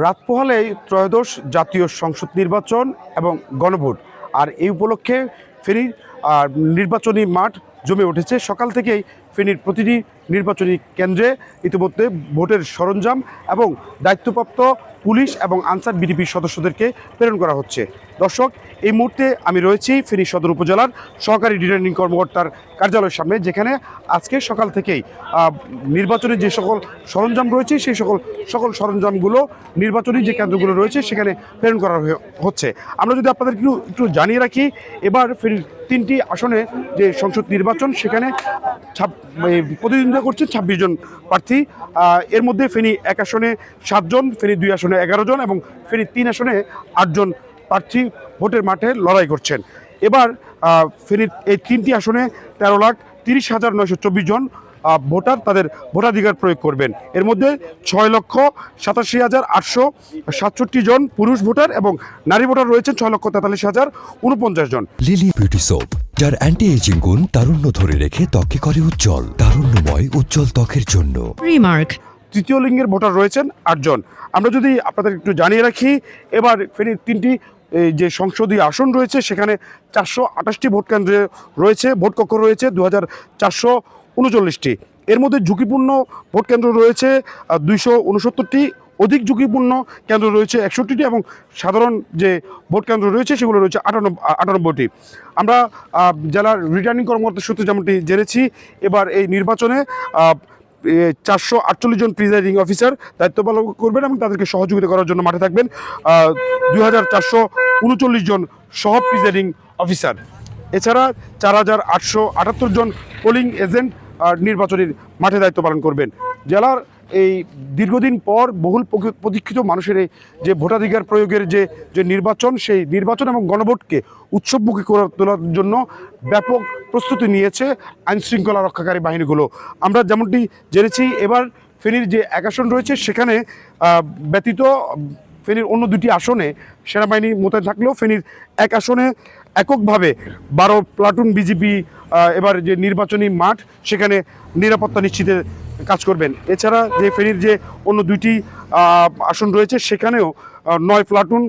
রাত পোহালেই ত্রয়োদশ জাতীয় সংসদ নির্বাচন এবং গণভোট। আর এই উপলক্ষে ফেনীর নির্বাচনী মাঠ জমে উঠেছে। সকাল থেকেই ফেনীর প্রতিটি নির্বাচনী কেন্দ্রে ইতিমধ্যে ভোটের সরঞ্জাম এবং দায়িত্বপ্রাপ্ত পুলিশ এবং আনসার বিডিপির সদস্যদেরকে প্রেরণ করা হচ্ছে। দর্শক, এই মুহূর্তে আমি রয়েছি ফেনী সদর উপজেলার সহকারী রিটার্নিং কর্মকর্তার কার্যালয়ের সামনে, যেখানে আজকে সকাল থেকেই নির্বাচনের যে সকল সরঞ্জাম রয়েছে সেই সকল সরঞ্জামগুলো নির্বাচনী যে কেন্দ্রগুলো রয়েছে সেখানে প্রেরণ করা হচ্ছে। আমরা যদি আপনাদের একটু জানিয়ে রাখি, এবার ফেনীর 3টি আসনে যে সংসদ নির্বাচন সেখানে প্রতিদ্বন্দ্বিতা করছে 26 জন প্রার্থী। এর মধ্যে ফেনী 1 আসনে 7 জন, ফেনী 2 আসনে 11 জন এবং ফেনী 3 আসনে 8 জন প্রার্থী ভোটের মাঠে লড়াই করছেন। এবার ফেনীর এই 3টি আসনে 13,30,924 জন ভোটার তাদের ভোটাধিকার প্রয়োগ করবেন। এর মধ্যে 6,87,867 জন পুরুষ ভোটার এবং নারী ভোটার রয়েছেন 6,43,049 জন। লিলি বিউটি সোপ, যার অ্যান্টি এজিং গুণ তারুণ্য ধরে রেখে ত্বকে করে উজ্জ্বল, তারুণ্যময় উজ্জ্বল ত্বকের জন্য। রিমার্ক। তৃতীয় লিঙ্গের ভোটার রয়েছেন 8 জন। আমরা যদি আপনাদের একটু জানিয়ে রাখি, এবার ফেনীর 3টি যে সংসদীয় আসন রয়েছে সেখানে 428টি ভোট কেন্দ্রে রয়েছে, ভোট কক্ষ রয়েছে 2439টি। এর মধ্যে ঝুঁকিপূর্ণ ভোট কেন্দ্র রয়েছে 269টি, অধিক ঝুঁকিপূর্ণ কেন্দ্র রয়েছে 61টি এবং সাধারণ যে ভোট কেন্দ্র রয়েছে সেগুলো রয়েছে 98টি। আমরা জেলার রিটার্নিং কর্মকর্তার সূত্রে যেমনটি জেনেছি, এবার এই নির্বাচনে 448 জন প্রিজাইডিং অফিসার দায়িত্ব পালন করবেন এবং তাদেরকে সহযোগিতা করার জন্য মাঠে থাকবেন 2439 জন সহ প্রিজাইডিং অফিসার। এছাড়া 4,878 জন পোলিং এজেন্ট নির্বাচনের মাঠে দায়িত্ব পালন করবেন। জেলার এই দীর্ঘদিন পর বহুল প্রতীক্ষিত মানুষের এই যে ভোটাধিকার প্রয়োগের যে নির্বাচন, সেই নির্বাচন এবং গণভোটকে উৎসবমুখী করে তোলার জন্য ব্যাপক প্রস্তুতি নিয়েছে আইনশৃঙ্খলা রক্ষাকারী বাহিনীগুলো। আমরা যেমনটি জেনেছি, এবার ফেনীর যে 1 আসন রয়েছে সেখানে ব্যতীত ফেনীর অন্য 2টি আসনে সেনাবাহিনী মোতায়েন থাকলেও ফেনীর 1 আসনে এককভাবে 12 প্লাটুন বিজিবি এবার যে নির্বাচনী মাঠ সেখানে নিরাপত্তা নিশ্চিতে কাজ করবেন। এছাড়া যে ফেনীর যে অন্য 2টি আসন রয়েছে সেখানেও 9 প্লাটুন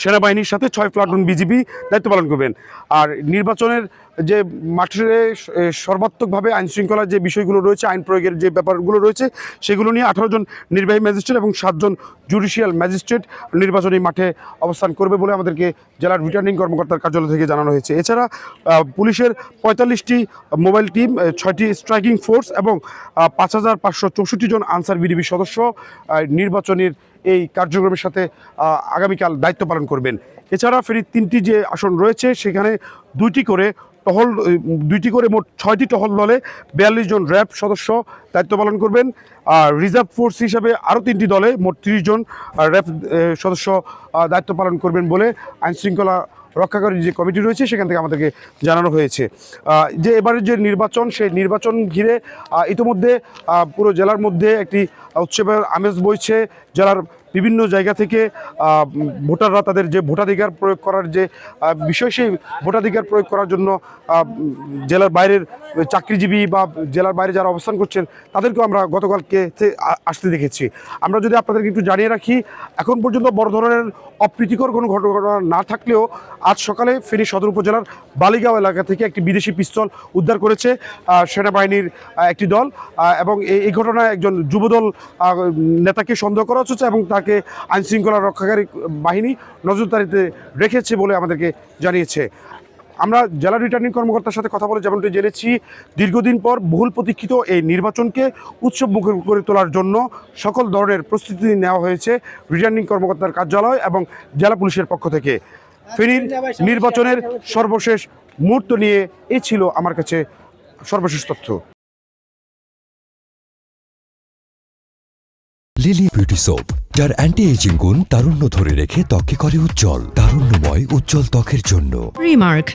সেনাবাহিনীর সাথে 6 প্লাটুন বিজিবি দায়িত্ব পালন করবেন। আর নির্বাচনের যে মাঠে সর্বাত্মকভাবে আইনশৃঙ্খলার যে বিষয়গুলো রয়েছে, আইন প্রয়োগের যে ব্যাপারগুলো রয়েছে সেগুলো নিয়ে 18 জন নির্বাহী ম্যাজিস্ট্রেট এবং 7 জন জুডিশিয়াল ম্যাজিস্ট্রেট নির্বাচনী মাঠে অবস্থান করবে বলে আমাদেরকে জেলার রিটার্নিং কর্মকর্তার কার্যালয় থেকে জানানো হয়েছে। এছাড়া পুলিশের 45টি মোবাইল টিম, 6টি স্ট্রাইকিং ফোর্স এবং 5,564 জন আনসার বিডিবি সদস্য নির্বাচনের এই কার্যক্রমের সাথে আগামীকাল দায়িত্ব পালন করবেন। এছাড়া ফেনীর 3টি যে আসন রয়েছে সেখানে 2টি করে মোট 6টি টহল দলে 42 জন র্যাব সদস্য দায়িত্ব পালন করবেন। আর রিজার্ভ ফোর্স হিসাবে আরও 3টি দলে মোট 30 জন র্যাব সদস্য দায়িত্ব পালন করবেন বলে আইনশৃঙ্খলা রক্ষাকারী যে কমিটি রয়েছে সেখান থেকে আমাদেরকে জানানো হয়েছে। যে এবারের যে নির্বাচন, সেই নির্বাচন ঘিরে ইতিমধ্যে পুরো জেলার মধ্যে একটি উৎসবের আমেজ বইছে। জেলার বিভিন্ন জায়গা থেকে ভোটাররা তাদের যে ভোটাধিকার প্রয়োগ করার যে বিষয়, সেই ভোটাধিকার প্রয়োগ করার জন্য জেলার বাইরের চাকরিজীবী বা জেলার বাইরে যারা অবস্থান করছেন তাদেরকেও আমরা গতকালকে আসতে দেখেছি। আমরা যদি আপনাদেরকে একটু জানিয়ে রাখি, এখন পর্যন্ত বড় ধরনের অপ্রীতিকর কোনো ঘটনা না থাকলেও আজ সকালে ফেনী সদর উপজেলার বালিগাঁও এলাকা থেকে একটি বিদেশি পিস্তল উদ্ধার করেছে সেনাবাহিনীর একটি দল এবং এই ঘটনায় একজন যুবদল নেতাকে সন্দেহ করা হচ্ছে এবং তাকে আইনশৃঙ্খলা রক্ষাকারী বাহিনী নজরদারিতে রেখেছে বলে আমাদেরকে জানিয়েছে। আমরা জেলা রিটার্নিং কর্মকর্তার সাথে কথা বলে যেমনটি জেনেছি, দীর্ঘদিন পর বহুল প্রতীক্ষিত এই নির্বাচনকে উৎসবমুখী করে তোলার জন্য সকল ধরনের প্রস্তুতি নেওয়া হয়েছে রিটার্নিং কর্মকর্তার কার্যালয় এবং জেলা পুলিশের পক্ষ থেকে। ফেনীর নির্বাচনের সর্বশেষ মুহূর্ত নিয়ে এই ছিল আমার কাছে সর্বশেষ তথ্য। লিলি বিউটি সোপ, যার অ্যান্টি এজিং গুণ তারুণ্য ধরে রেখে ত্বকে করে উজ্জ্বল, তারুণ্যময় উজ্জ্বল ত্বকের জন্য। রিমার্ক।